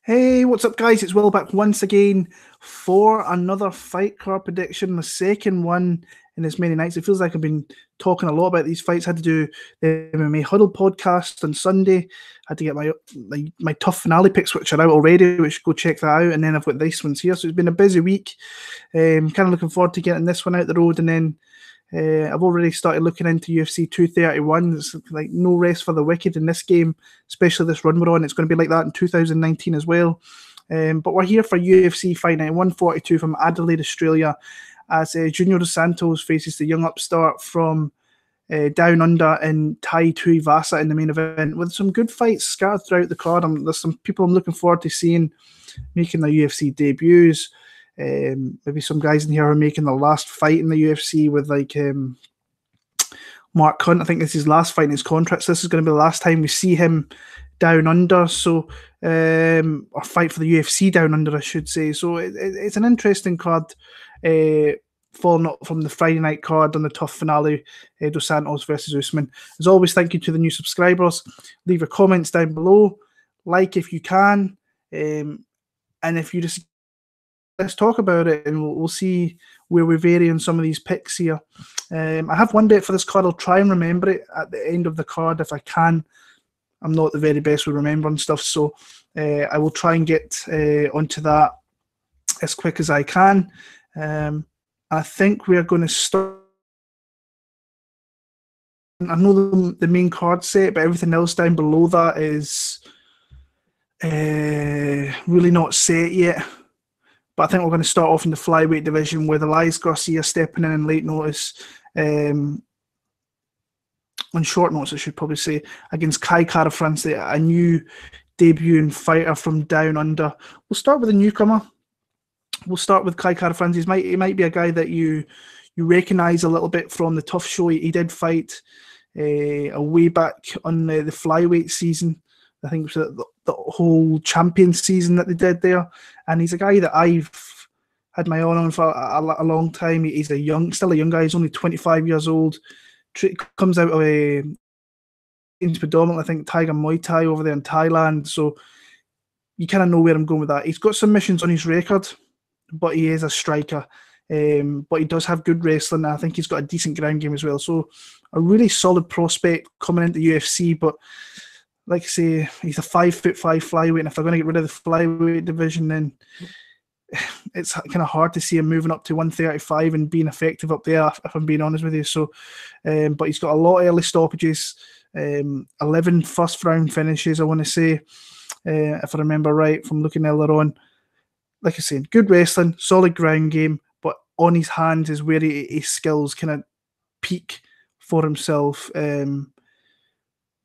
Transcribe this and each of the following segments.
Hey, what's up, guys? It's Will back once again for another fight card prediction, the second one in as many nights. It feels like I've been talking a lot about these fights. I had to do the MMA Huddle podcast on Sunday. Had to get my tough finale picks, which are out already, which go check that out. And then I've got this ones here. So it's been a busy week. Kind of looking forward to getting this one out the road, and then I've already started looking into UFC 231. It's like no rest for the wicked in this game, especially this run we're on. It's going to be like that in 2019 as well. But we're here for UFC Fight Night 142 from Adelaide, Australia, as Junior Dos Santos faces the young upstart from Down Under in Tuivasa in the main event, with some good fights scattered throughout the card. There's some people I'm looking forward to seeing making their UFC debuts. Maybe some guys in here are making their last fight in the UFC with Mark Hunt. I think this is his last fight in his contract. So this is going to be the last time we see him down under. So or fight for the UFC down under, I should say. So it's an interesting card. Following up from the Friday night card on the tough finale, Dos Santos versus Usman. As always, thank you to the new subscribers. Leave your comments down below. Like if you can. And if you just let's talk about it, and we'll see where we vary on some of these picks here. I have one bet for this card. I'll try and remember it at the end of the card if I can. I'm not the very best with remembering stuff, so I will try and get onto that as quick as I can. I think we are going to start. I know the main card set, but everything else down below that is really not set yet. But I think we're going to start off in the flyweight division with Elias Garcia stepping in late notice, on short notice, I should probably say, against Kai Kara-France, a new debuting fighter from Down Under. We'll start with a newcomer. We'll start with Kai Kara-France. He might be a guy that you recognise a little bit from the tough show. He did fight a way back on the flyweight season. I think it was the whole champion season that they did there. And he's a guy that I've had my eye on for a long time. He's still a young guy. He's only 25 years old. Comes out of predominantly, I think, Tiger Muay Thai over there in Thailand. So you kind of know where I'm going with that. He's got submissions on his record, but he is a striker. But he does have good wrestling. I think he's got a decent ground game as well. So a really solid prospect coming into UFC, but like I say, he's a 5'5" flyweight, and if they're going to get rid of the flyweight division, then it's kind of hard to see him moving up to 135 and being effective up there, if I'm being honest with you. So, but he's got a lot of early stoppages, 11 first-round finishes, I want to say, if I remember right from looking earlier on. Like I said, good wrestling, solid ground game, but on his hands is where his skills kind of peak for himself.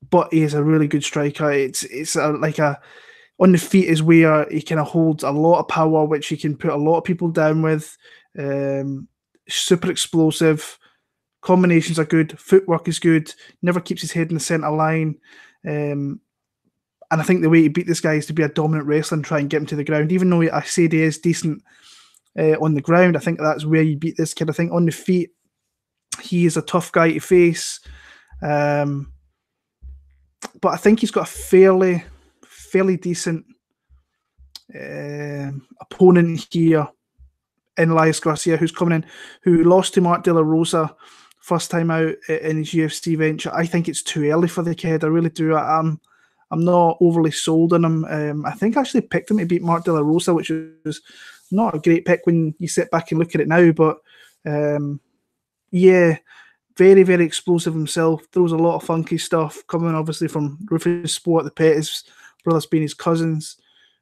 But he is a really good striker. It's on the feet is where he kind of holds a lot of power, which he can put a lot of people down with. Super explosive. Combinations are good. Footwork is good. Never keeps his head in the centre line. And I think the way he beat this guy is to be a dominant wrestler and try and get him to the ground. Even though I said he is decent on the ground, I think that's where you beat this kid. I think on the feet, he is a tough guy to face. But I think he's got a fairly decent opponent here in Elias Garcia, who's coming in, who lost to Mark De La Rosa first time out in his UFC venture. I think it's too early for the kid. I really do. I'm not overly sold on him. I think I actually picked him to beat Mark De La Rosa, which was not a great pick when you sit back and look at it now. But yeah, very, very explosive himself. Throws a lot of funky stuff, coming obviously from Rufus Sport, the pet, his brothers being his cousins.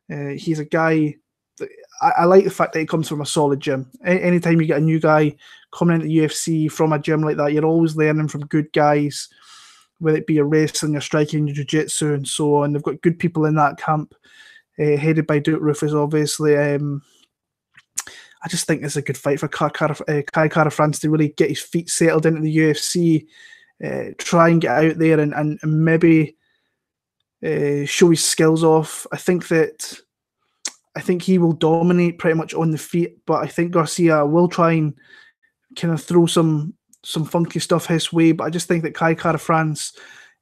He's a guy that I like the fact that he comes from a solid gym. Anytime you get a new guy coming into the UFC from a gym like that, you're always learning from good guys, whether it be your wrestling, your striking, your jiu-jitsu, and so on. They've got good people in that camp, headed by Duke Rufus, obviously. I just think it's a good fight for Kai Kara-France to really get his feet settled into the UFC, try and get out there and maybe show his skills off. I think he will dominate pretty much on the feet, but I think Garcia will try and kind of throw some funky stuff his way. But I just think that Kai Kara-France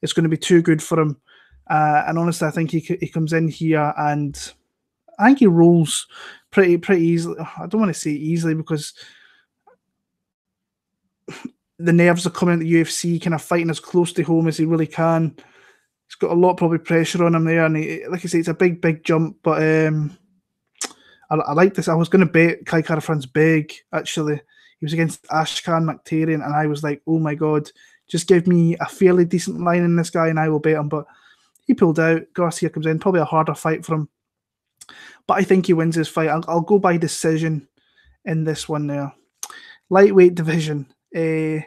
is going to be too good for him. And honestly, I think he comes in here and I think he rolls pretty easily. I don't want to say easily because the nerves are coming at the UFC, kind of fighting as close to home as he really can. He's got a lot probably pressure on him there, and like I say, it's a big jump. But I like this. I was going to bet Kai Kara-France big, actually. He was against Ashkan Mokhtarian, and I was like, oh my God, just give me a fairly decent line in this guy and I will bet him. But he pulled out. Garcia comes in, probably a harder fight for him. But I think he wins this fight. I'll go by decision in this one there. Lightweight division. Damir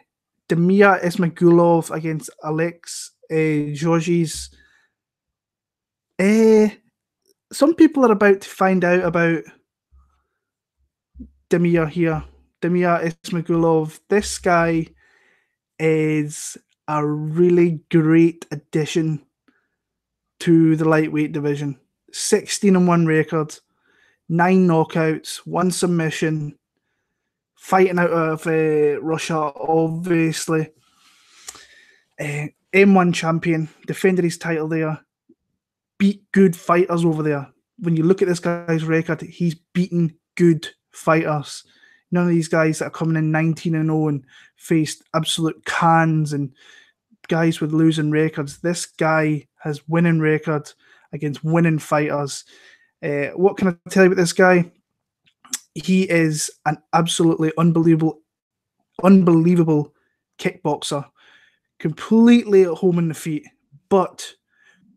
Ismagulov against Alexey Gorgees. Some people are about to find out about Damir here. Damir Ismagulov. This guy is a really great addition to the lightweight division. 16-1 record, 9 knockouts, 1 submission, fighting out of Russia, obviously. M1 champion, defended his title there, beat good fighters over there. When you look at this guy's record, he's beaten good fighters. None of these guys that are coming in 19-0 and faced absolute cans and guys with losing records. This guy has winning records against winning fighters. What can I tell you about this guy? He is an absolutely unbelievable kickboxer. Completely at home in the feet, but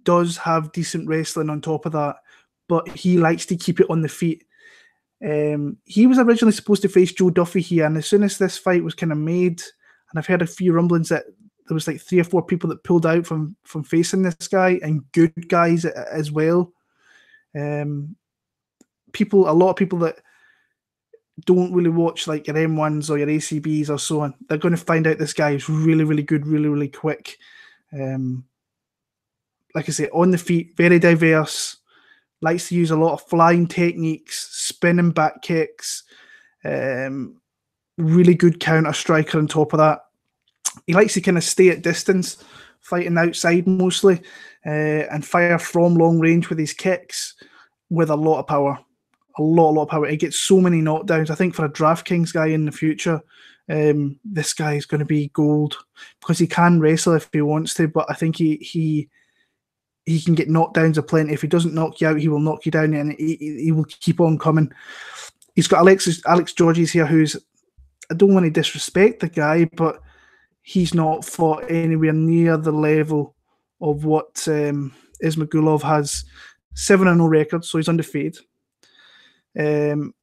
does have decent wrestling on top of that. But he likes to keep it on the feet. He was originally supposed to face Joe Duffy here, and as soon as this fight was kind of made, and I've heard a few rumblings that there was like 3 or 4 people that pulled out from facing this guy, and good guys as well. A lot of people that don't really watch like your M1s or your ACBs or so on, they're going to find out this guy is really good, really quick. Like I say, on the feet, very diverse, likes to use a lot of flying techniques, spinning back kicks, really good counter striker on top of that. He likes to kind of stay at distance, fighting outside mostly, and fire from long range with his kicks with a lot of power. A lot of power. He gets so many knockdowns. I think for a DraftKings guy in the future, this guy is going to be gold because he can wrestle if he wants to, but I think he can get knockdowns of plenty. If he doesn't knock you out, he will knock you down, and he will keep on coming. He's got Alex Gorgees here, who's, I don't want to disrespect the guy, but he's not fought anywhere near the level of what Ismagulov has. 7-0 record, so he's undefeated. And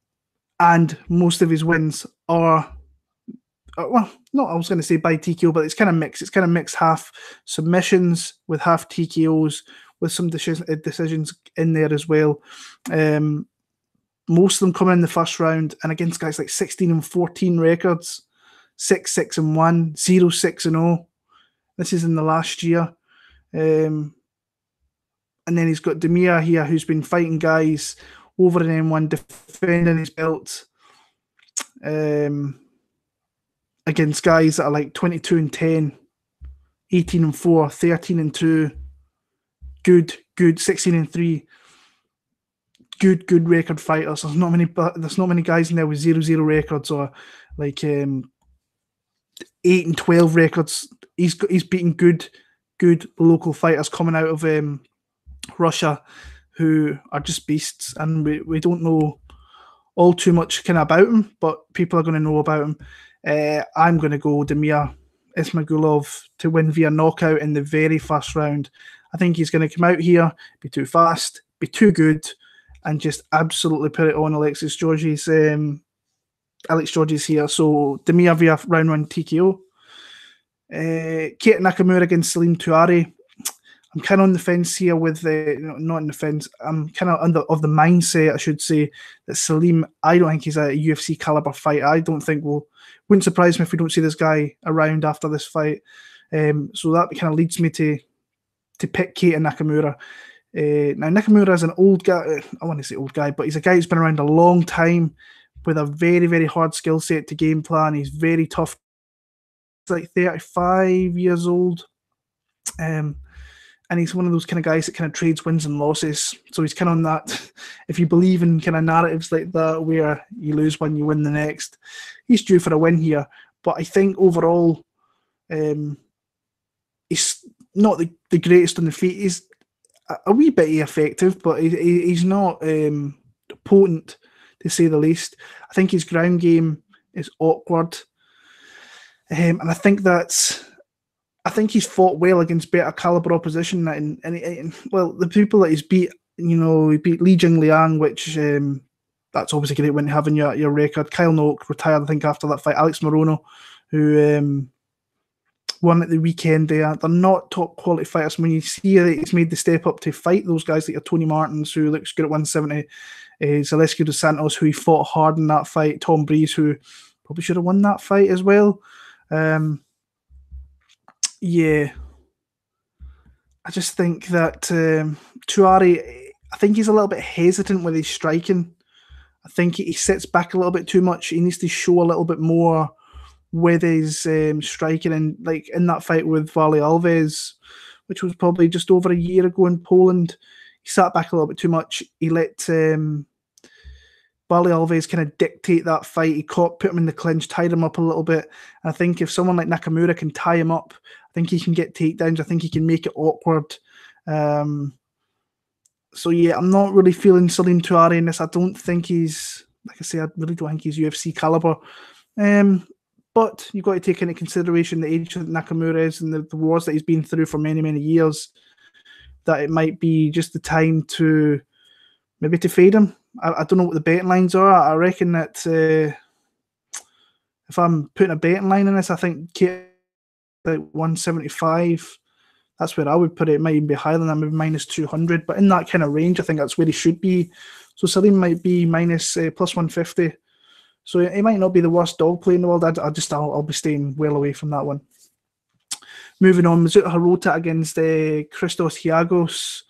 most of his wins are, well, not I was going to say by TKO, but it's kind of mixed. It's kind of mixed, half submissions with half TKOs with some decisions in there as well. Most of them coming in the first round, and against guys like 16-14 records, 6-1, 0-6-0. This is in the last year. And then he's got Damir here, who's been fighting guys over in M1, defending his belt against guys that are like 22-10, 18-4, 13-2, good 16-3, good record fighters. There's not many guys in there with 0-0 records or like 8-12 records. He's beating good local fighters coming out of Russia, who are just beasts, and we don't know all too much kind of about him, but people are going to know about him. I'm going to go Damir Ismagulov to win via knockout in the very first round. I think he's going to come out here, be too fast, be too good, and just absolutely put it on Alex Gorgees here. So Damir via round 1 TKO. Keita Nakamura against Salim Touari. I'm kind of on the fence here with not on the fence. I'm kind of of the mindset, I should say, that Salim, I don't think he's a UFC caliber fighter. I don't think wouldn't surprise me if we don't see this guy around after this fight. So that kind of leads me to pick Keita Nakamura. Now Nakamura is an old guy. I want to say old guy, but he's a guy who's been around a long time with a very, very hard skill set to game plan. He's very tough. He's like 35 years old. and he's one of those kind of guys that kind of trades wins and losses. So he's kind of on that, if you believe in kind of narratives like that, where you lose one, you win the next, he's due for a win here. But I think overall, he's not the greatest on the feet. He's a wee bit effective, but he's not potent, to say the least. I think his ground game is awkward. And I think he's fought well against better caliber opposition. And well, the people that he's beat, he beat Li Jingliang, which that's obviously great when having your record. Kyle Noak retired, I think, after that fight. Alex Morono, who won at the weekend there. They're not top quality fighters. When you see that he's made the step up to fight those guys like your Tony Martins, who looks good at 170, Zaleski dos Santos, who he fought hard in that fight, Tom Breeze, who probably should have won that fight as well. Yeah, I just think that Touari, I think he's a little bit hesitant with his striking. I think he sits back a little bit too much. He needs to show a little bit more with his striking. And like in that fight with Vali Alves, which was probably just over a year ago in Poland, he sat back a little bit too much. He let Vali Alves kind of dictate that fight. He put him in the clinch, tied him up a little bit. And I think if someone like Nakamura can tie him up, I think he can get takedowns. I think he can make it awkward. So yeah, I'm not really feeling Salim Touari in this. I don't think he's, like I say, I really don't think he's UFC caliber. But you've got to take into consideration the age that Nakamura is and the wars that he's been through for many, many years, that it might be just the time to maybe to fade him. I don't know what the betting lines are. I reckon that if I'm putting a betting line in this, I think Keita like 175. That's where I would put it. It might even be higher than that, maybe minus 200. But in that kind of range, I think that's where he should be. So Salim might be minus plus 150. So he might not be the worst dog play in the world. I'll be staying well away from that one. Moving on, Mizuto Hirota against Christos Giagos.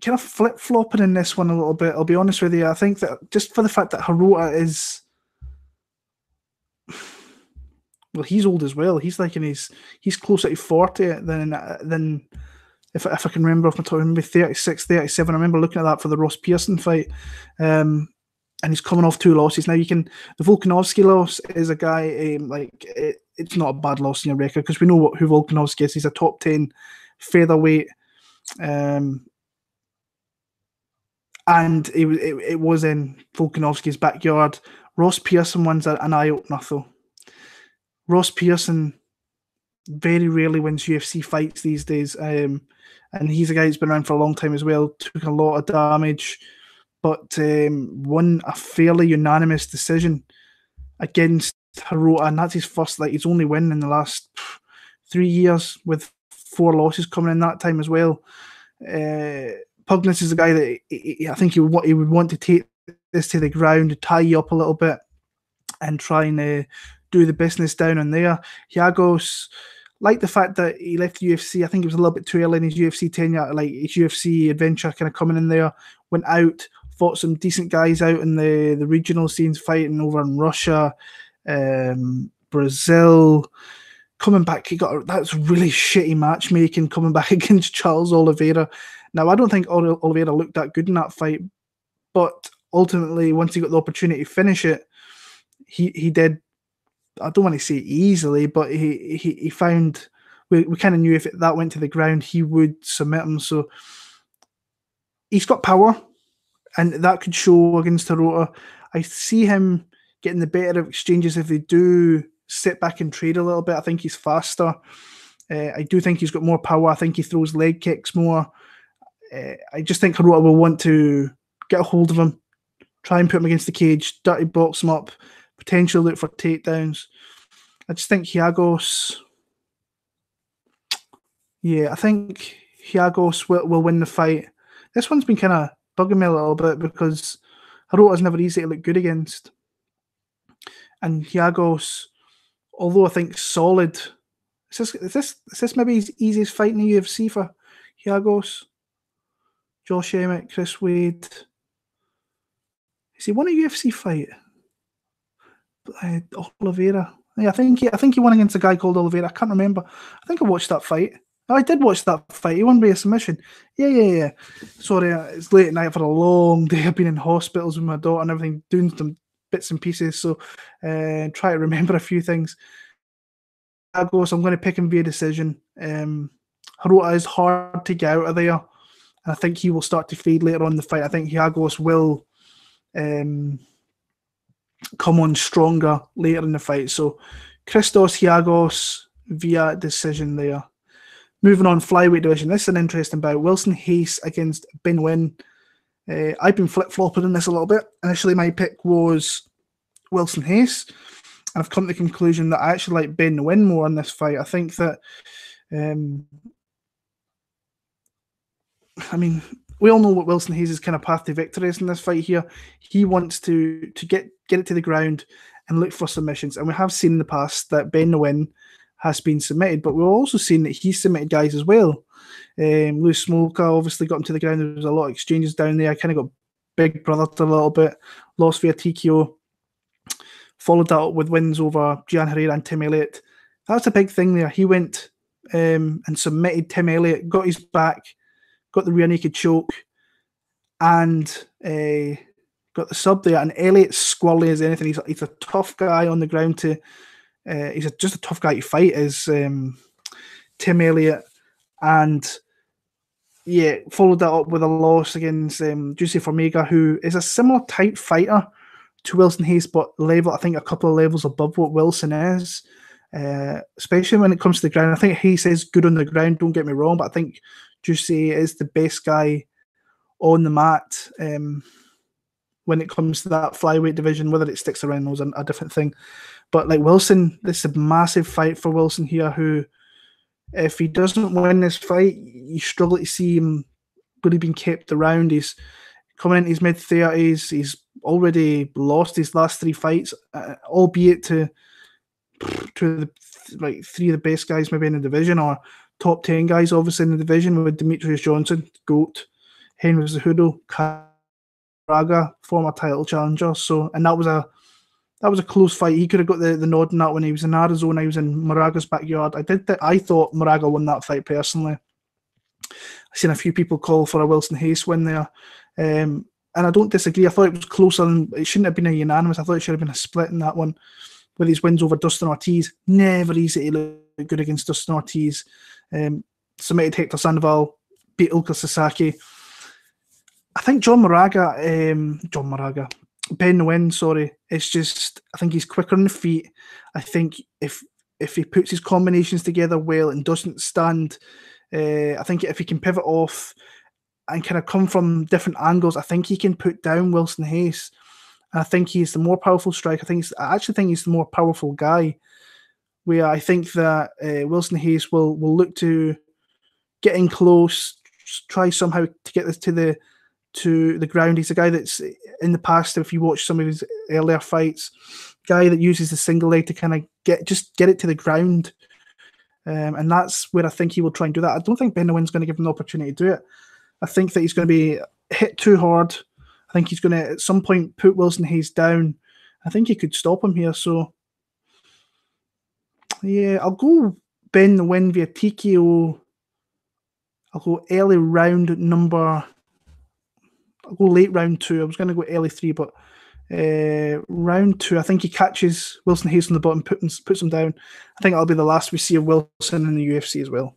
Kind of flip-flopping in this one a little bit, I'll be honest with you. I think that just for the fact that Hirota is... Well, he's old as well. He's like he's closer to 40 than if I can remember off my top, maybe 36, 37. I remember looking at that for the Ross Pearson fight. And he's coming off 2 losses. Now, the Volkanovski loss is a guy, it's not a bad loss in your record because we know who Volkanovski is. He's a top 10 featherweight. And it was in Volkanovski's backyard. Ross Pearson one's an eye-opener, though. Ross Pearson very rarely wins UFC fights these days. And he's a guy who's been around for a long time as well. Took a lot of damage, but won a fairly unanimous decision against Hirota, and that's his first, his only win in the last 3 years, with 4 losses coming in that time as well. Pugness is a guy that I think he would want to take this to the ground, tie you up a little bit, and try and do the business down in there. Giagos, like the fact that he left the UFC, I think it was a little bit too early in his UFC tenure, his UFC adventure kind of coming in there, went out, fought some decent guys out in the regional scenes, fighting over in Russia, Brazil. Coming back, that's really shitty matchmaking, coming back against Charles Oliveira. Now, I don't think Oliveira looked that good in that fight, but ultimately, once he got the opportunity to finish it, he did. I don't want to say easily, but he found, we kind of knew if that went to the ground, he would submit him. So he's got power, and that could show against Hirota. I see him getting the better of exchanges if they do sit back and trade a little bit. I think he's faster. I do think he's got more power. I think he throws leg kicks more. I just think Hirota will want to get a hold of him, try and put him against the cage, dirty box him up, potentially look for takedowns. I just think Giagos... Yeah, I think Giagos will win the fight. This one's been kind of bugging me a little bit because Hirota's never easy to look good against. And Giagos, although I think solid... Is this maybe his easiest fight in the UFC for Giagos? Josh Emmett, Chris Wade. Has he won a UFC fight? Oliveira. Yeah, I think he won against a guy called Oliveira. I can't remember. I think I watched that fight. Oh, I did watch that fight. He won by a submission. Yeah. Sorry, it's late at night for a long day. I've been in hospitals with my daughter and everything, doing some bits and pieces. So, try to remember a few things. Giagos, I'm going to pick him via decision. Hirota is hard to get out of there. I think he will start to fade later on in the fight. I think Giagos will come on stronger later in the fight. So, Christos, Giagos via decision there. Moving on, flyweight division. This is an interesting bout. Wilson Hayes against Ben Nguyen. I've been flip-flopping in this a little bit. Initially, my pick was Wilson Hayes. And I've come to the conclusion that I actually like Ben Nguyen more in this fight. I think that, we all know what Wilson Hayes' kind of path to victory is in this fight here. He wants to get it to the ground and look for submissions. And we have seen in the past that Ben Nguyen has been submitted, but we've also seen that he's submitted guys as well. Loose Smoker obviously got him to the ground. There was a lot of exchanges down there. I kind of got big brother a little bit. Lost via TKO. Followed that up with wins over Gian Herrera and Tim Elliott. That's a big thing there. He went and submitted Tim Elliott, got his back, got the rear naked choke, and got the sub there. And Elliott's squirrely as anything. He's a tough guy on the ground to... he's just a tough guy to fight, is Tim Elliott. And yeah, followed that up with a loss against Yusuf Omega, who is a similar type fighter to Wilson Hayes, but I think a couple of levels above what Wilson is, especially when it comes to the ground. I think Hayes is good on the ground, don't get me wrong, but I think Yusuf is the best guy on the mat when it comes to that flyweight division. Whether it sticks around is a different thing. But like Wilson, this is a massive fight for Wilson here, who, if he doesn't win this fight, you struggle to see him really being kept around. He's coming into his mid-30s. He's already lost his last 3 fights, albeit to the, like 3 of the best guys maybe in the division, or top 10 guys obviously in the division, with Demetrius Johnson, GOAT, Henry Cejudo, Braga, former title challenger. So, and that was a close fight. He could have got the nod in that when he was in Arizona. He was in Moraga's backyard. I thought Moraga won that fight personally. I've seen a few people call for a Wilson Hayes win there. And I don't disagree. I thought it was closer than it shouldn't have been a unanimous. I thought it should have been a split in that one with his wins over Dustin Ortiz. Never easy to look good against Dustin Ortiz. Submitted Hector Sandoval, beat Ilka Sasaki. I think Ben Nguyen, sorry. It's just, I think he's quicker on the feet. I think if he puts his combinations together well and doesn't stand, I think if he can pivot off and kind of come from different angles, I think he can put down Wilson Hayes. And I think he's the more powerful striker. I actually think he's the more powerful guy. Where I think that Wilson Hayes will look to get in close, try somehow to get this to the ground. He's a guy that's in the past, if you watch some of his earlier fights, guy that uses the single leg to kind of get it to the ground. And that's where I think he will try and do that. I don't think Ben Nguyen's going to give him the opportunity to do it. I think that he's going to be hit too hard. I think he's going to, at some point, put Wilson Hayes down. I think he could stop him here. So, yeah, I'll go Ben Nguyen via TKO. I'll go early round number... I'll go late round 2. I was going to go early 3, but round 2, I think he catches Wilson Hayes on the bottom, puts him down. I think that'll be the last we see of Wilson in the UFC as well.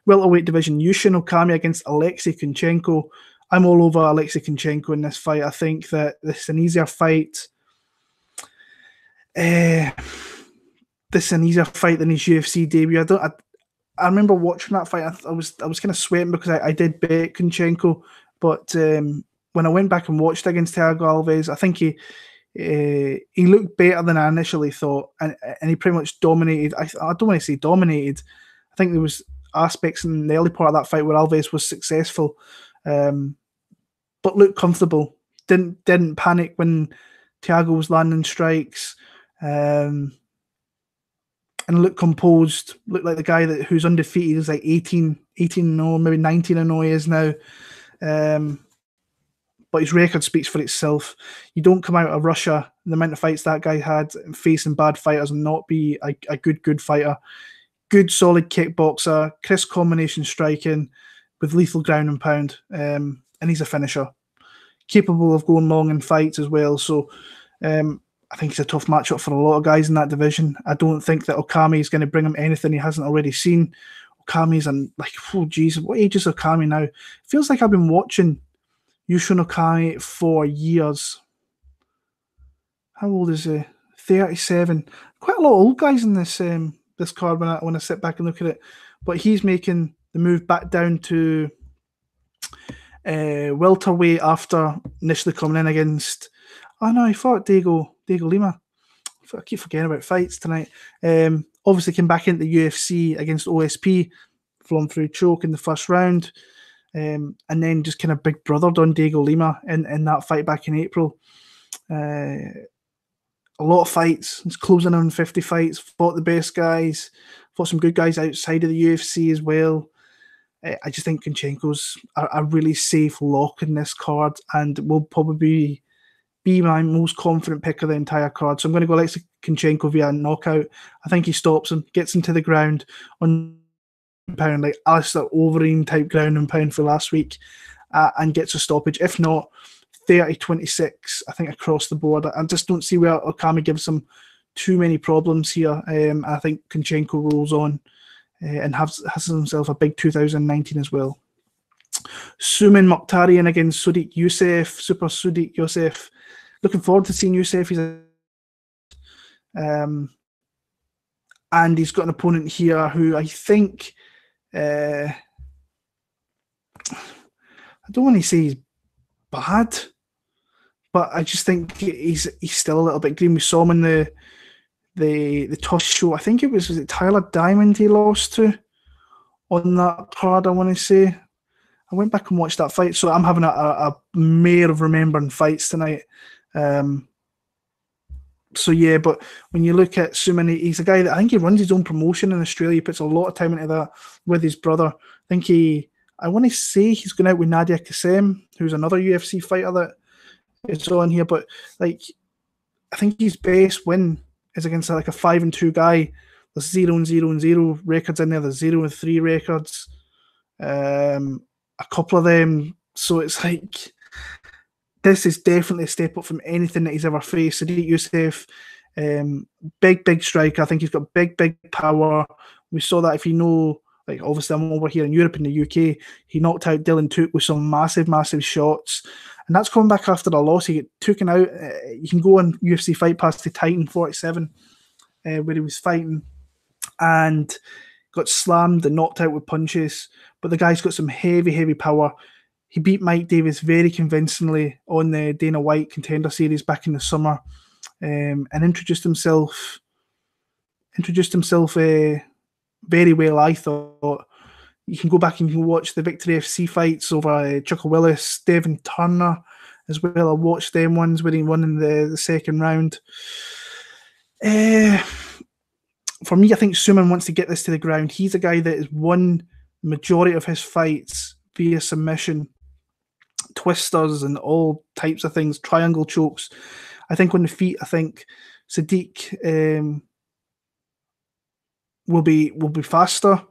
Welterweight division, Yushin Okami against Alexey Kunchenko. I'm all over Alexey Kunchenko in this fight. I think that this is an easier fight. This is an easier fight than his UFC debut. I remember watching that fight. I was kind of sweating because I did bet Kunchenko, but when I went back and watched against Thiago Alves, I think he looked better than I initially thought, and he pretty much dominated. I don't want to say dominated. I think there was aspects in the early part of that fight where Alves was successful, but looked comfortable. Didn't panic when Thiago was landing strikes, and looked composed. Looked like the guy who's undefeated is like 18-0, maybe 19-0 he is now. But his record speaks for itself. You don't come out of Russia, the amount of fights that guy had, facing bad fighters, and not be a good fighter. good solid kickboxer, crisp combination striking with lethal ground and pound, and he's a finisher, capable of going long in fights as well. So I think he's a tough matchup for a lot of guys in that division. I don't think that Okami is going to bring him anything he hasn't already seen. Okami's oh geez, what age is Okami now? It feels like I've been watching Yushin Okami for years. How old is he? 37. Quite a lot of old guys in this this card when I sit back and look at it. But he's making the move back down to welterweight after initially coming in against. Oh no, he fought Diego Lima. I keep forgetting about fights tonight. Obviously came back into the UFC against OSP, flown through choke in the first round, and then just kind of big brothered on Diego Lima in that fight back in April. A lot of fights. He's closing on 50 fights, fought the best guys, fought some good guys outside of the UFC as well. I just think Kunchenko's a really safe lock in this card and will probably be my most confident pick of the entire card. So I'm going to go Alexey Kunchenko via knockout. I think he stops him, gets him to the ground on pound, like Alistair Overeem type ground and pound for last week, and gets a stoppage. If not, 30-26, I think, across the board. I just don't see where Okami gives him too many problems here. I think Kunchenko rolls on and has himself a big 2019 as well. Suman Mokhtarian against Sodiq Yusuf, Super Sodiq Yusuf. Looking forward to seeing Yusuf. And he's got an opponent here who I think I don't want to say he's bad, but I just think he's still a little bit green. We saw him in the toss show. I think was it Tyler Diamond he lost to on that card, I want to say. I went back and watched that fight, so I'm having a mare of remembering fights tonight. So yeah, but when you look at Suman, he's a guy that I think he runs his own promotion in Australia. He puts a lot of time into that with his brother. I think I want to say he's going out with Nadia Kassem, who's another UFC fighter that is on here. But like, I think his best win is against like a 5-2 guy. There's 0-0 records in there. There's 0-3 records. A couple of them. So it's like, this is definitely a step up from anything that he's ever faced. Sodiq Yusuf, big striker. I think he's got big power. We saw that, if you know, like obviously I'm over here in Europe and the UK, he knocked out Dylan Tuke with some massive shots. And that's coming back after a loss. He got taken out. You can go on UFC Fight Pass to Titan 47, where he was fighting and got slammed and knocked out with punches. But the guy's got some heavy power. He beat Mike Davis very convincingly on the Dana White Contender Series back in the summer, and introduced himself very well, I thought. You can go back and you can watch the Victory FC fights over Chuckle Willis, Devin Turner as well. I watched them ones where he won in the second round. For me, I think Suman wants to get this to the ground. He's a guy that has won the majority of his fights via submission, twisters and all types of things, triangle chokes. I think on the feet, I think Sodiq will be faster.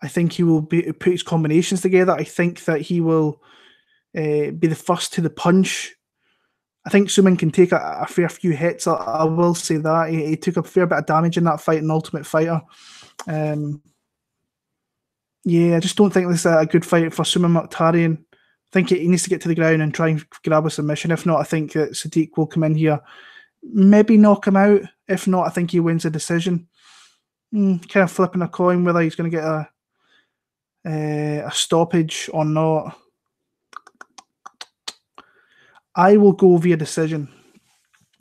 I think he will put his combinations together. I think that he will be the first to the punch. I think Suman can take a fair few hits. I will say that. He took a fair bit of damage in that fight in Ultimate Fighter. Yeah, I just don't think this is a good fight for Suman Mokhtarian. I think he needs to get to the ground and try and grab a submission. If not, I think that Sodiq will come in here, maybe knock him out. If not, I think he wins a decision. Kind of flipping a coin whether he's going to get a stoppage or not. I will go via decision.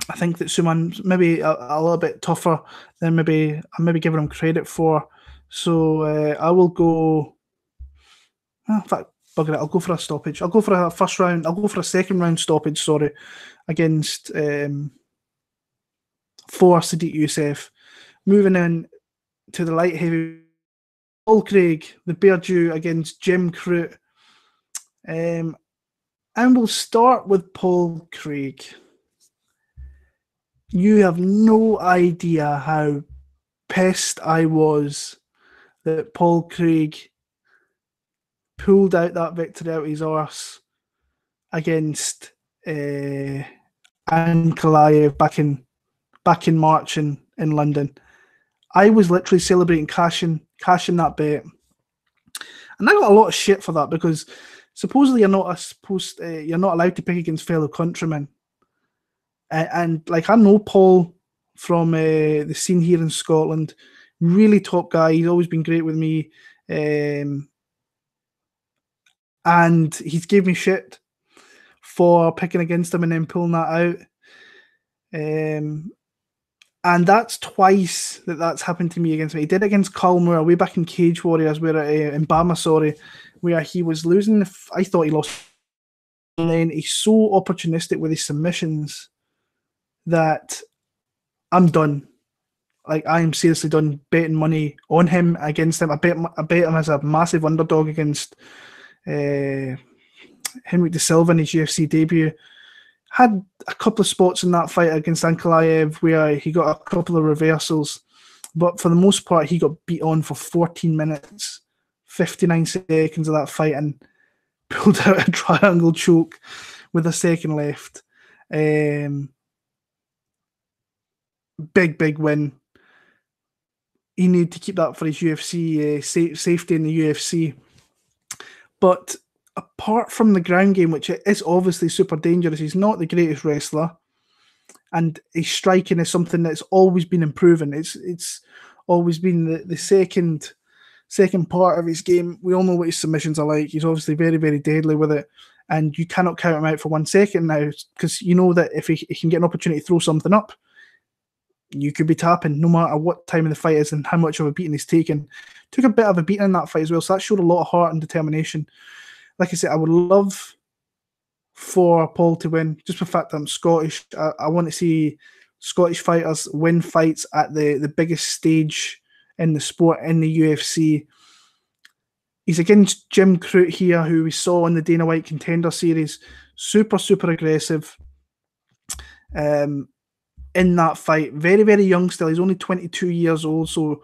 I think that Suman's maybe a little bit tougher than I'm maybe giving him credit for. So I will go. In fact, bugger it. I'll go for a stoppage. I'll go for a first round. I'll go for a second round stoppage. Sorry, against for Sodiq Yusuf. Moving in to the light heavy, Paul Craig, the Bear Jew against Jim Crute. And we'll start with Paul Craig. You have no idea how pissed I was that Paul Craig pulled out that victory out of his arse against Ankalaev back in March in London. I was literally celebrating cashing that bet, and I got a lot of shit for that because supposedly you're not allowed to pick against fellow countrymen, and like I know Paul from the scene here in Scotland, really top guy. He's always been great with me, and he's gave me shit for picking against him and then pulling that out. And that's twice that's happened to me against me. He did it against Kalmur way back in Cage Warriors, where in Bama, where he was losing. I thought he lost, and then he's so opportunistic with his submissions that I'm done. Like I am seriously done betting money on him against him. I bet him as a massive underdog against Henrik De Silva in his UFC debut. Had a couple of spots in that fight against Ankalaev where he got a couple of reversals, but for the most part, he got beat on for 14 minutes, 59 seconds of that fight, and pulled out a triangle choke with a second left. Big win. He needed to keep that for his UFC safety in the UFC. But apart from the ground game, which is obviously super dangerous, he's not the greatest wrestler, and his striking is something that's always been improving. It's always been the second part of his game. We all know what his submissions are like. He's obviously very, very deadly with it, and you cannot count him out for 1 second now, because you know that if he can get an opportunity to throw something up, you could be tapping no matter what time of the fight is and how much of a beating he's taken. Took a bit of a beating in that fight as well, so that showed a lot of heart and determination. Like I said, I would love for Paul to win, just for the fact that I'm Scottish. I want to see Scottish fighters win fights at the biggest stage in the sport, in the UFC. He's against Jim Crute here, who we saw in the Dana White Contender Series. Super, super aggressive in that fight. Very, very young still. He's only 22 years old, so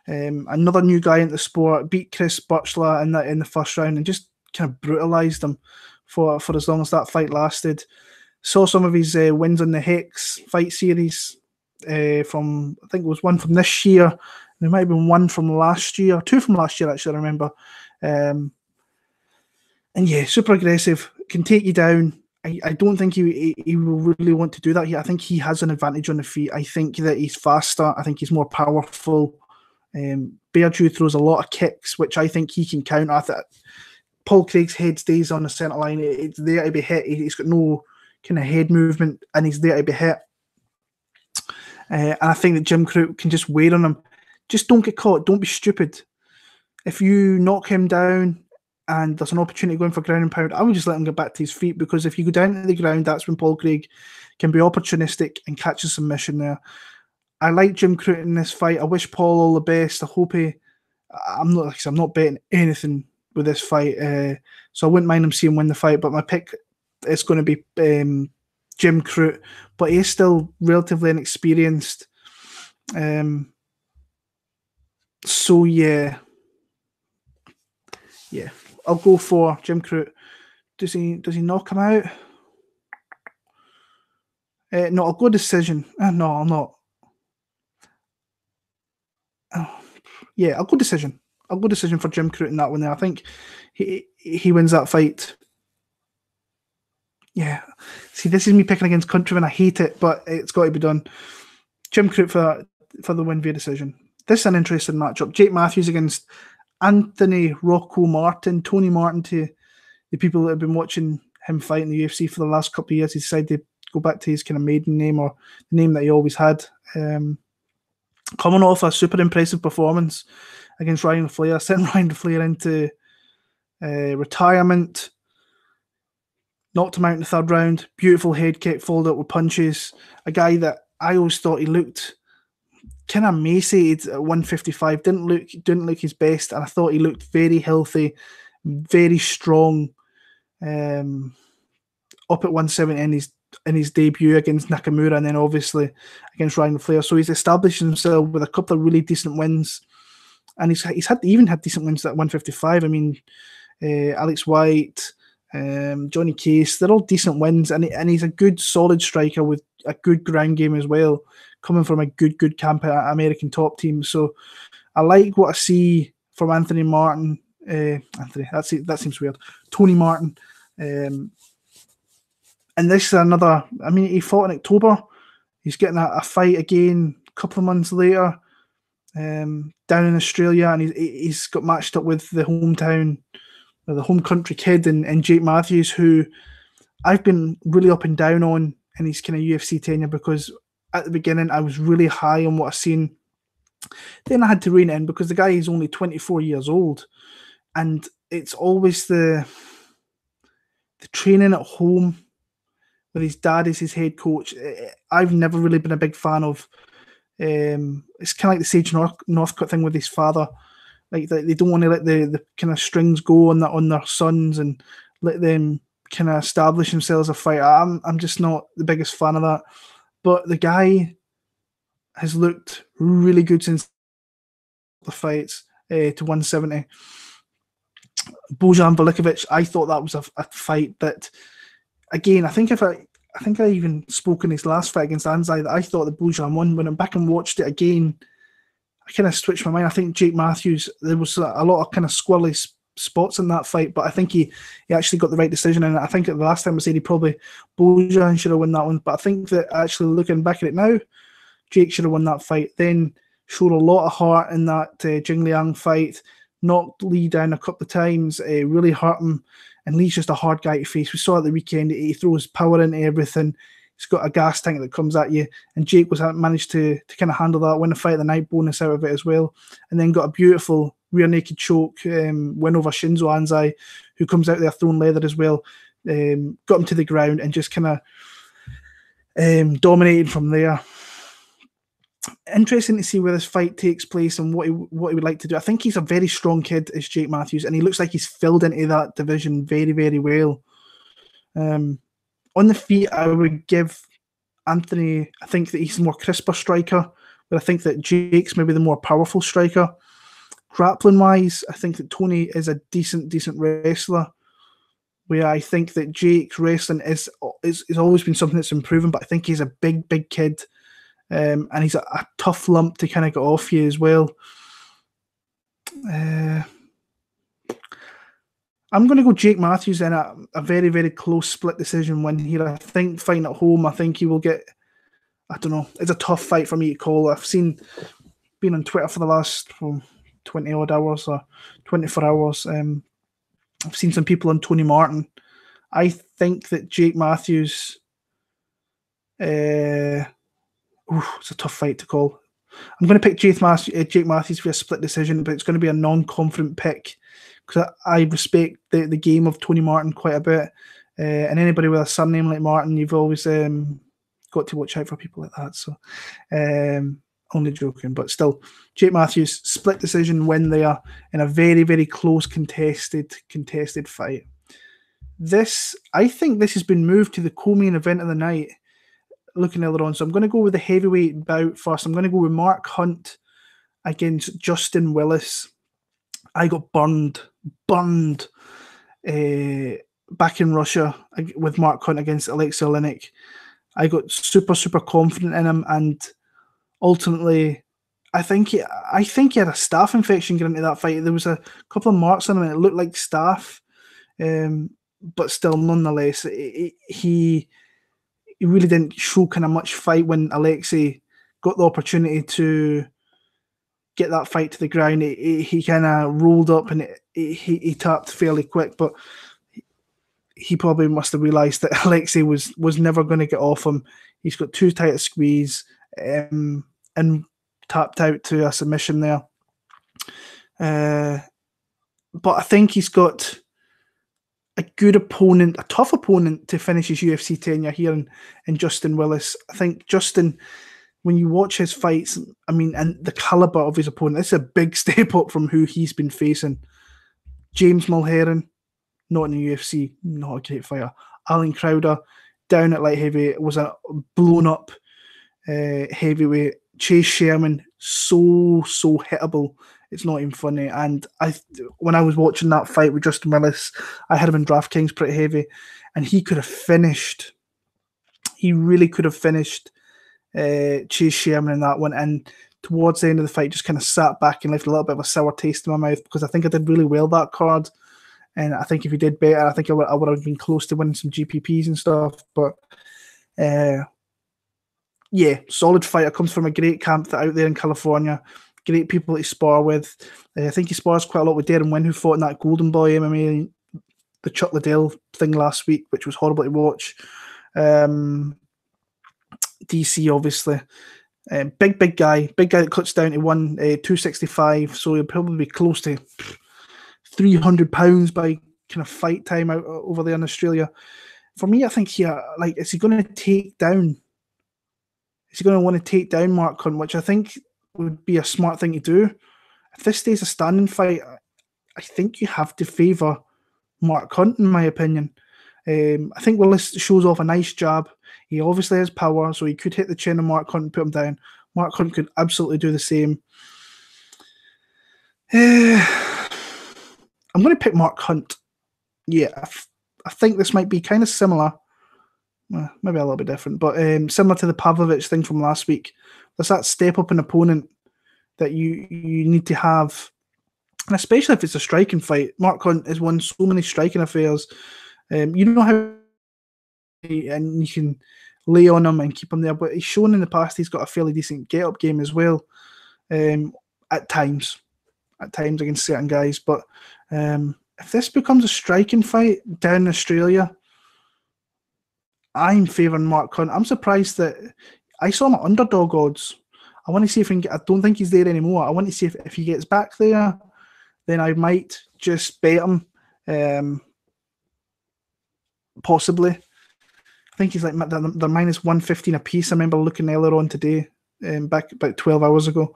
another new guy in the sport. Beat Chris Birchler in the first round and just kind of brutalized him for as long as that fight lasted. Saw some of his wins in the Hex fight series from, I think it was one from this year. There might have been one from last year, two from last year actually, I remember. And yeah, super aggressive, can take you down. I don't think he will really want to do that here. I think he has an advantage on the feet. I think that he's faster. I think he's more powerful. Pedro throws a lot of kicks, which I think he can counter. Paul Craig's head stays on the centre line. It's there to be hit. He's got no kind of head movement, and he's there to be hit. And I think that Jim Crute can just wait on him. Just don't get caught. Don't be stupid. If you knock him down and there's an opportunity going for ground and pound, I would just let him get back to his feet, because if you go down to the ground, that's when Paul Craig can be opportunistic and catch a submission there. I like Jim Crute in this fight. I wish Paul all the best. I hope I'm not betting anything with this fight, so I wouldn't mind him seeing him win the fight, but my pick is going to be Jim Crute, but he is still relatively inexperienced. So yeah, I'll go for Jim Crute. Does he knock him out? No, I'll go decision. No, I'll not. Yeah, I'll go decision. I'll go decision for Jim Crute in that one there. I think he wins that fight. Yeah. See, this is me picking against countrymen. I hate it, but it's got to be done. Jim Crute for the win via decision. This is an interesting matchup. Jake Matthews against Anthony Rocco Martin. Tony Martin, to the people that have been watching him fight in the UFC for the last couple of years, he decided to go back to his kind of maiden name, or the name that he always had. Coming off a super impressive performance against Ryan Flair, sent Ryan Flair into retirement, knocked him out in the third round. Beautiful head kick, followed up with punches. A guy that I always thought he looked kind of emaciated at 155. Didn't look his best, and I thought he looked very healthy, very strong. Up at 170, and he's in his debut against Nakamura, and then obviously against Ryan Flair. So he's established himself with a couple of really decent wins, and he's had decent wins at 155. I mean, Alex White, Johnny Case, they're all decent wins, and he's a good, solid striker with a good ground game as well, coming from a good camp American top team. So I like what I see from Anthony Martin. That seems weird. Tony Martin. And this is another. I mean, he fought in October. He's getting a fight again a couple of months later, down in Australia, and he's got matched up with the home country kid, and Jake Matthews, who I've been really up and down on in his kind of UFC tenure, because at the beginning I was really high on what I've seen. Then I had to rein it in because the guy is only 24 years old, and it's always the training at home where his dad is his head coach. I've never really been a big fan of. It's kind of like the Sage Northcutt thing with his father. Like they don't want to let the kind of strings go on their sons and let them kind of establish themselves as a fighter. I'm just not the biggest fan of that. But the guy has looked really good since the fights to 170. Bojan Velikovic, I thought that was a fight that, again, I think I even spoke in his last fight against Anzai that I thought that Bojan won. When I'm back and watched it again, I kind of switched my mind. I think Jake Matthews, there was a lot of kind of squirrely spots in that fight, but I think he actually got the right decision. And I think the last time I said Bojan should have won that one. But I think that actually looking back at it now, Jake should have won that fight. Then showed a lot of heart in that Jing Liang fight. Knocked Lee down a couple of times, really hurt him. And Lee's just a hard guy to face. We saw at the weekend, he throws power into everything. He's got a gas tank that comes at you. And Jake managed to kind of handle that, win the fight of the night bonus out of it as well. And then got a beautiful rear naked choke win over Shinzo Anzai, who comes out there throwing leather as well. Got him to the ground and just kind of dominated from there. Interesting to see where this fight takes place and what he would like to do. I think he's a very strong kid, is Jake Matthews, and he looks like he's filled into that division very, very well. On the feet, I would give Anthony, I think that he's a more crisper striker, but I think that Jake's maybe the more powerful striker. Grappling-wise, I think that Tony is a decent wrestler, where I think that Jake's wrestling is always been something that's improving, but I think he's a big kid. And he's a tough lump to kind of get off you as well. I'm going to go Jake Matthews in a very, very close split decision win here. I think fighting at home, I think he will get, I don't know, it's a tough fight for me to call. I've been on Twitter for the last 20 odd hours or 24 hours. I've seen some people on Tony Martin. I think that Jake Matthews, it's a tough fight to call. I'm going to pick Jake Matthews for a split decision, but it's going to be a non-confident pick because I respect the game of Tony Martin quite a bit. And anybody with a surname like Martin, you've always got to watch out for people like that. So, only joking, but still, Jake Matthews, split decision win there in a very, very close contested fight. I think this has been moved to the co-main event of the night. Looking earlier on, so I'm going to go with the heavyweight bout first. I'm going to go with Mark Hunt against Justin Willis. I got burned back in Russia with Mark Hunt against Alexey Oleinik. I got super confident in him, and ultimately, I think he had a staph infection getting into that fight. There was a couple of marks on him, and it looked like staph, but still, nonetheless, he really didn't show kind of much fight when Alexey got the opportunity to get that fight to the ground. He kind of rolled up and he tapped fairly quick, but he probably must have realised that Alexey was never going to get off him. He's got too tight a squeeze and tapped out to a submission there. But I think he's got a good opponent, a tough opponent to finish his UFC tenure here in Justin Willis. I think Justin, when you watch his fights, I mean, and the caliber of his opponent, this is a big step up from who he's been facing. James Mulheron, not in the UFC, not a great fighter. Alan Crowder, down at light heavyweight was a blown up heavyweight. Chase Sherman, so hittable. It's not even funny. And when I was watching that fight with Justin Willis, I had him in DraftKings pretty heavy, and he could have finished. He really could have finished Chase Sherman in that one. And towards the end of the fight, just kind of sat back and left a little bit of a sour taste in my mouth, because I think I did really well that card. And I think if he did better, I think I would have been close to winning some GPPs and stuff. But yeah, solid fighter. Comes from a great camp out there in California. Great people to spar with. I think he spars quite a lot with Darren Wynn, who fought in that Golden Boy MMA, the Chuck Liddell thing last week, which was horrible to watch. DC, obviously. Big guy that cuts down to 265, so he'll probably be close to 300 pounds by kind of fight time out over there in Australia. For me, I think is he going to take down? Is he going to want to take down Mark Hunt, which I think would be a smart thing to do. If this stays a standing fight, I think you have to favour Mark Hunt, in my opinion. I think Willis shows off a nice jab. He obviously has power, so he could hit the chin of Mark Hunt and put him down. Mark Hunt could absolutely do the same. I'm going to pick Mark Hunt. Yeah, I think this might be kind of similar. Maybe a little bit different, but similar to the Pavlovich thing from last week. There's that step up an opponent that you need to have, and especially if it's a striking fight. Mark Hunt has won so many striking affairs. You know how, and you can lay on him and keep him there, but he's shown in the past he's got a fairly decent get-up game as well. At times against certain guys. But if this becomes a striking fight down in Australia, I'm favouring Mark Hunt. I'm surprised that I saw him at underdog odds. I want to see if he can I don't think he's there anymore. I want to see if he gets back there, then I might just bet him. Possibly. I think he's like they're minus 115 a piece. I remember looking earlier on today, back about 12 hours ago,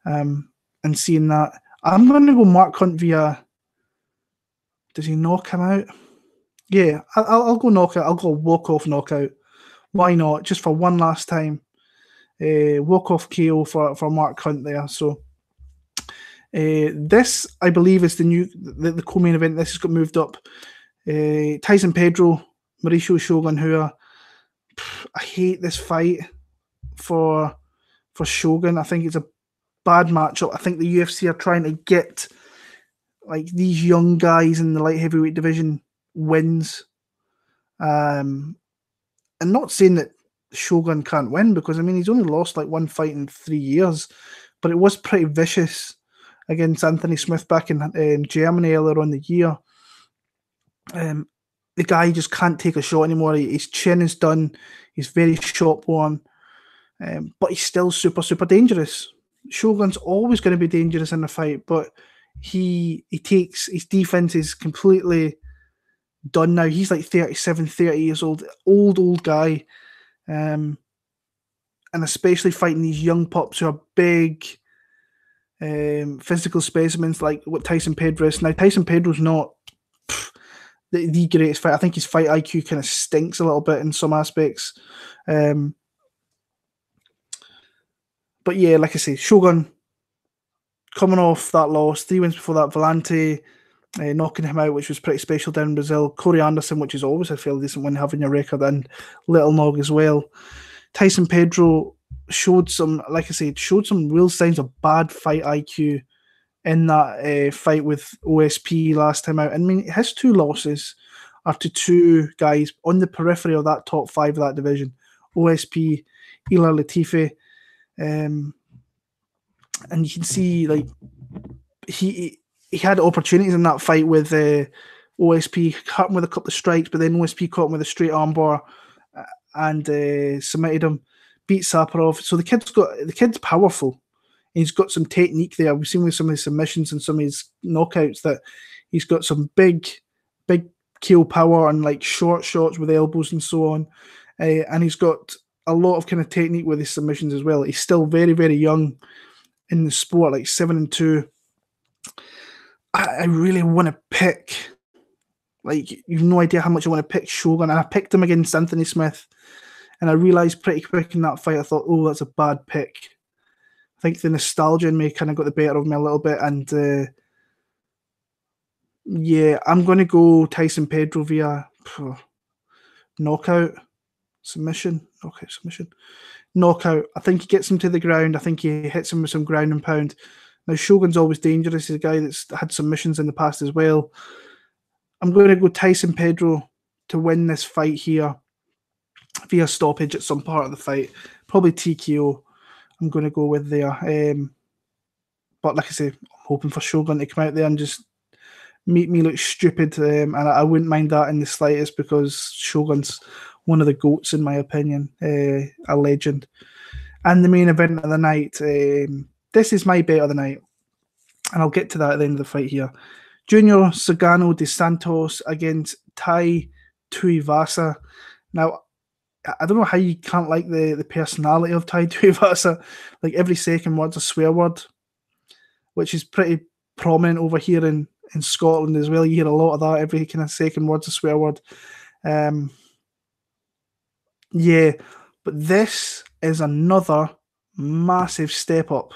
and seeing that. I'm going to go Mark Hunt via. Does he knock him out? Yeah, I'll go knockout. I'll go walk-off knockout. Why not? Just for one last time. Walk-off KO for Mark Hunt there. So this, I believe, is the co-main event. This has got moved up. Tyson Pedro, Mauricio Shogun, I hate this fight for Shogun. I think it's a bad matchup. I think the UFC are trying to get like these young guys in the light heavyweight division wins. And not saying that Shogun can't win, because I mean he's only lost like one fight in 3 years, but it was pretty vicious against Anthony Smith back in Germany earlier on the year. The guy just can't take a shot anymore. His chin is done. He's very shot worn, but he's still super dangerous. Shogun's always going to be dangerous in the fight, but he takes his defense is completely done now. He's like 37, 30 years old guy, and especially fighting these young pups who are big, physical specimens like what Tyson Pedro is. Now Tyson Pedro's not the greatest fight. I think his fight IQ kind of stinks a little bit in some aspects. But yeah, like I say, Shogun coming off that loss, 3 wins before that. Volante knocking him out, which was pretty special down in Brazil. Corey Anderson, which is always a fairly decent win having your record, and Little Nog as well. Tyson Pedro showed some real signs of bad fight IQ in that fight with OSP last time out. I mean, his 2 losses are to 2 guys on the periphery of that top 5 of that division. OSP, Ilir Latifi. And you can see like he had opportunities in that fight with OSP, caught him with a couple of strikes, but then OSP caught him with a straight armbar and submitted him, beat Saparov. So the kid's powerful. He's got some technique there. We've seen with some of his submissions and some of his knockouts that he's got some big kill power and like short shots with elbows and so on. And he's got a lot of kind of technique with his submissions as well. He's still very, very young in the sport, like 7-2. I really want to pick Like, you've no idea how much I want to pick Shogun. And I picked him against Anthony Smith. And I realised pretty quick in that fight, I thought, oh, that's a bad pick. I think the nostalgia in me kind of got the better of me a little bit. And yeah, I'm going to go Tyson Pedro via knockout, submission, knockout. I think he gets him to the ground. I think he hits him with some ground and pound. Now, Shogun's always dangerous. He's a guy that's had submissions in the past as well. I'm going to go Tyson Pedro to win this fight here via stoppage at some part of the fight. Probably TKO. I'm going to go with there. But like I say, I'm hoping for Shogun to come out there and just make me look stupid. And I wouldn't mind that in the slightest, because Shogun's one of the GOATs, in my opinion. A legend. And the main event of the night. This is my bet of the night. And I'll get to that at the end of the fight here. Junior Sagano de Santos against Tai Tuivasa. Now, I don't know how you can't like the personality of Tai Tuivasa. Like, every second word's a swear word, which is pretty prominent over here in Scotland as well. You hear a lot of that. Every kind of second word's a swear word. Yeah, but this is another massive step up.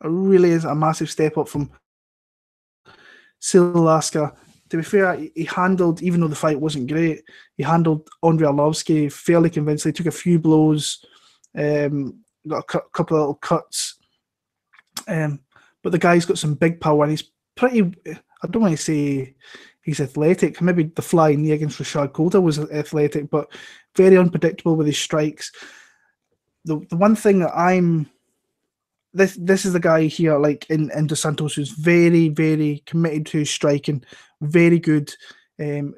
It really is a massive step up from Silaska. To be fair, he handled, even though the fight wasn't great, he handled Andrei Arlovsky fairly convincingly, took a few blows, got a couple of little cuts. But the guy's got some big power, and he's pretty, I don't want to say he's athletic. Maybe the flying knee against Rashad Coulter was athletic, but very unpredictable with his strikes. The one thing that this is the guy here, like in Dos Santos, who's very, very committed to his striking, very good, can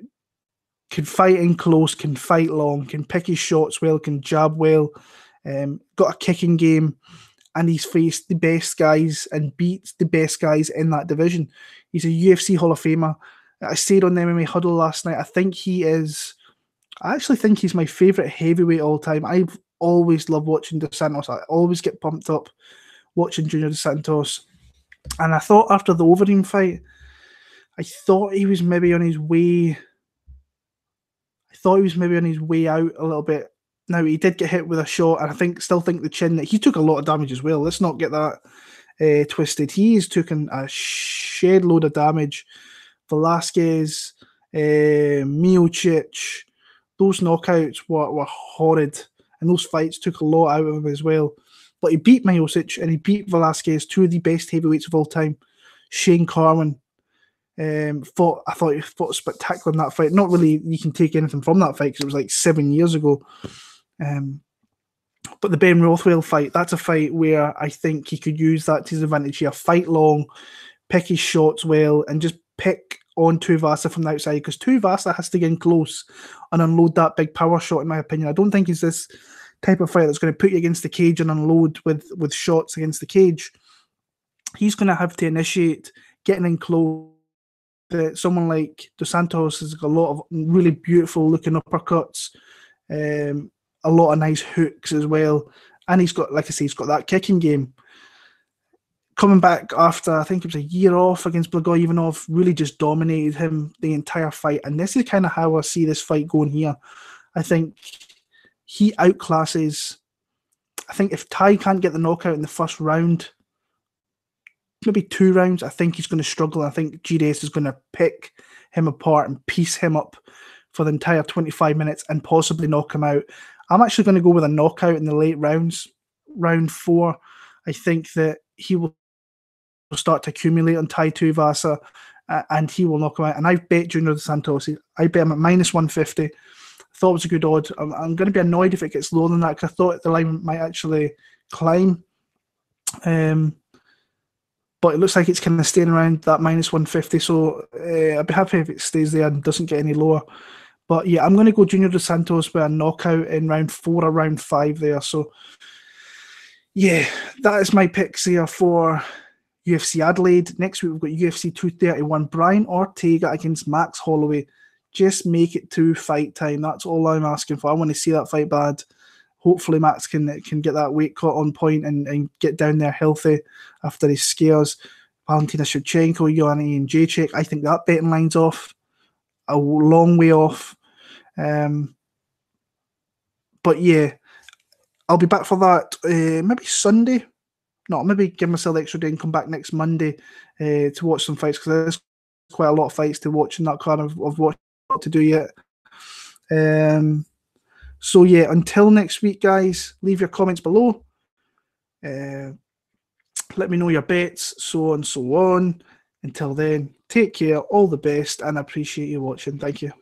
fight in close, can fight long, can pick his shots well, can jab well, got a kicking game, and he's faced the best guys and beats the best guys in that division. He's a UFC Hall of Famer. I stayed on the MMA Huddle last night. I actually think he's my favourite heavyweight all time. I've always loved watching Dos Santos. I always get pumped up watching Junior Dos Santos. And I thought after the Overeem fight, I thought he was maybe on his way. Out a little bit. Now, he did get hit with a shot, and I still think the chin, that he took a lot of damage as well. Let's not get that twisted. He's taken a shed load of damage. Velasquez, Miocic, those knockouts were horrid, and those fights took a lot out of him as well. But he beat Miocic and he beat Velasquez, two of the best heavyweights of all time. Shane Carwin I thought he fought spectacular in that fight. Not really you can take anything from that fight because it was like 7 years ago. But the Ben Rothwell fight, that's a fight where I think he could use that to his advantage here. Fight long, pick his shots well, and just pick on Tuivasa from the outside, because Tuivasa has to get in close and unload that big power shot, in my opinion. I don't think he's this type of fight that's going to put you against the cage and unload with shots against the cage. He's going to have to initiate getting in close. Someone like Dos Santos has got a lot of really beautiful looking uppercuts, a lot of nice hooks as well. And he's got, like I say, he's got that kicking game. Coming back after, I think it was a year off against Blagoy, really just dominated him the entire fight. And this is kind of how I see this fight going here. I think he outclasses. I think if Tai can't get the knockout in the first round, maybe 2 rounds, I think he's going to struggle. I think GDS is going to pick him apart and piece him up for the entire 25 minutes and possibly knock him out. I'm actually going to go with a knockout in the late rounds. Round 4, I think that he will start to accumulate on Tai Tuivasa and he will knock him out. And I bet Junior Dos Santos. I bet him at -150. I thought it was a good odd. I'm going to be annoyed if it gets lower than that, because I thought the line might actually climb. But it looks like it's kind of staying around that -150. So I'd be happy if it stays there and doesn't get any lower. But yeah, I'm going to go Junior Dos Santos with a knockout in round 4 or round 5 there. So yeah, that is my picks here for UFC Adelaide. Next week we've got UFC 231. Brian Ortega against Max Holloway. Just make it to fight time. That's all I'm asking for. I want to see that fight bad. Hopefully Max can get that weight cut on point and get down there healthy after he scares Valentina Shevchenko, Joanna Jacek. I think that betting line's off. a long way off. But yeah, I'll be back for that maybe Sunday. No, maybe give myself the extra day and come back next Monday to watch some fights, because there's quite a lot of fights to watch in that card. I've watched what to do yet. So yeah, until next week, guys, leave your comments below. Let me know your bets, so on and so on. Until then, take care, all the best, and I appreciate you watching. Thank you.